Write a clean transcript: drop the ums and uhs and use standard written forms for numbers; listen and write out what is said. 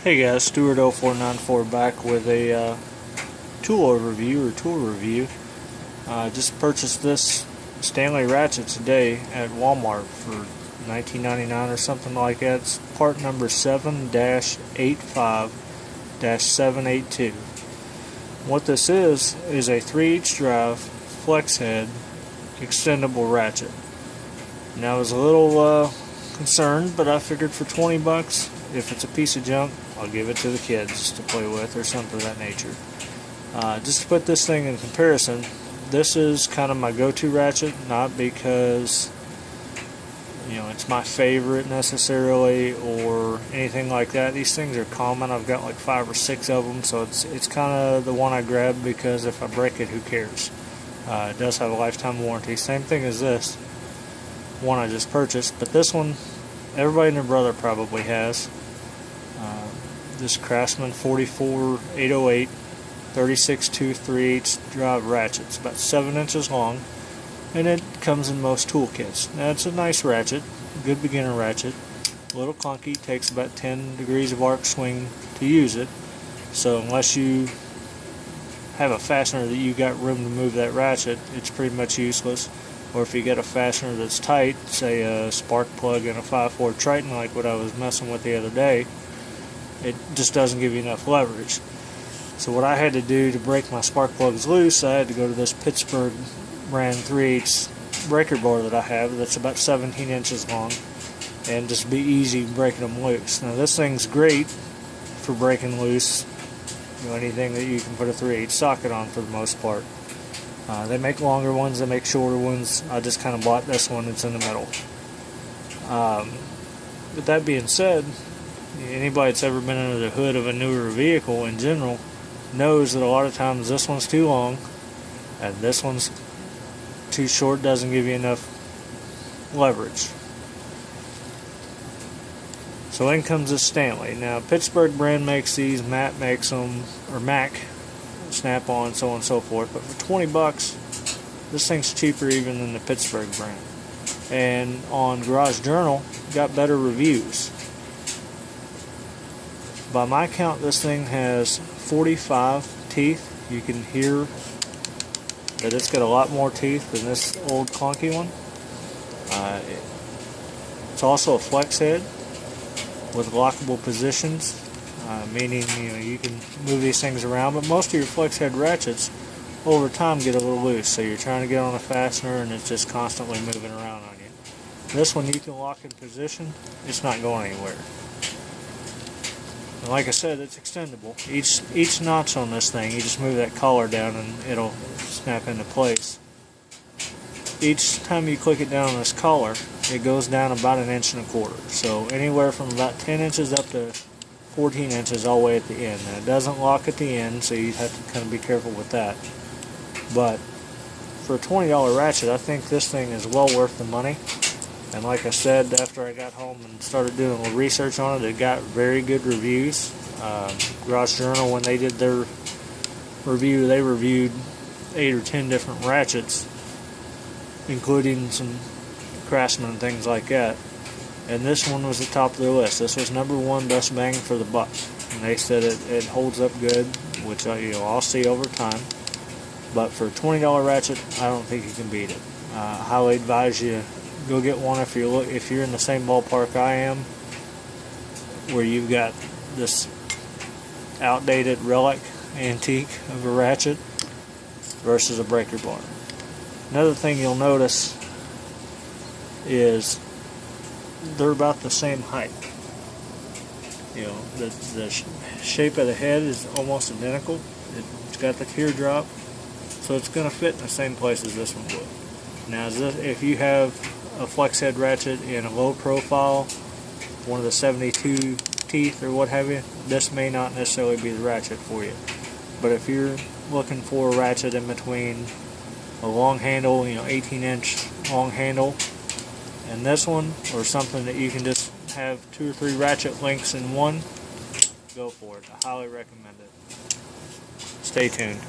Hey guys, Stewart0494 back with a tool overview or tool review. Just purchased this Stanley Ratchet today at Walmart for $19.99 or something like that. It's part number 7-85-782. What this is a 3/8 drive flex head extendable ratchet. Now I was a little concerned, but I figured for 20 bucks, if it's a piece of junk, I'll give it to the kids to play with or something of that nature. Just to put this thing in comparison, this is kind of my go-to ratchet, not because it's my favorite necessarily or anything like that. These things are common. I've got like 5 or 6 of them, so it's kind of the one I grab because if I break it, who cares? It does have a lifetime warranty. Same thing as this one I just purchased, but this one everybody and their brother probably has. This Craftsman 44808 36-2 3/8 drive ratchet. It's about 7 inches long, and it comes in most toolkits. Now it's a nice ratchet, good beginner ratchet. A little clunky, takes about 10 degrees of arc swing to use it. So unless you have a fastener that you got room to move that ratchet, it's pretty much useless. Or if you get a fastener that's tight, say a spark plug in a 5/4 Triton like what I was messing with the other day, it just doesn't give you enough leverage. So what I had to do to break my spark plugs loose, I had to go to this Pittsburgh brand 3/8 breaker bar that I have that's about 17 inches long, and just be easy breaking them loose. Now this thing's great for breaking loose anything that you can put a 3/8 socket on for the most part. They make longer ones, they make shorter ones. I just kind of bought this one, it's in the middle. But that being said, anybody that's ever been under the hood of a newer vehicle in general knows that a lot of times this one's too long and this one's too short, doesn't give you enough leverage. So in comes this Stanley. Now Pittsburgh brand makes these, Matt makes them, or Mac, Snap-on, so on and so forth, but for 20 bucks this thing's cheaper even than the Pittsburgh brand. And on Garage Journal got better reviews. By my count, this thing has 45 teeth. You can hear that it's got a lot more teeth than this old clunky one. It's also a flex head with lockable positions, meaning you can move these things around. But most of your flex head ratchets over time get a little loose, so you're trying to get on a fastener and it's just constantly moving around on you. This one you can lock in position, it's not going anywhere. And like I said, it's extendable. Each notch on this thing, you just move that collar down and it'll snap into place. Each time you click it down on this collar, it goes down about 1.25 inches. So anywhere from about 10 inches up to 14 inches all the way at the end. Now it doesn't lock at the end, so you have to kind of be careful with that. But for a $20 ratchet, I think this thing is well worth the money. And like I said, after I got home and started doing a little research on it, it got very good reviews. Garage Journal, when they did their review, they reviewed 8 or 10 different ratchets, including some Craftsman and things like that. And this one was the top of their list. This was #1 best bang for the buck. And they said it holds up good, which I'll see over time. But for a $20 ratchet, I don't think you can beat it. I highly advise you go get one if you're in the same ballpark I am, where you've got this outdated relic antique of a ratchet versus a breaker bar. Another thing you'll notice is they're about the same height. The shape of the head is almost identical. It's got the teardrop, so it's going to fit in the same place as this one would. Now, if you have a flex head ratchet in a low profile, one of the 72 teeth or what have you, this may not necessarily be the ratchet for you. But if you're looking for a ratchet in between a long handle, 18-inch long handle, and this one, or something that you can just have 2 or 3 ratchet links in one, go for it. I highly recommend it. Stay tuned.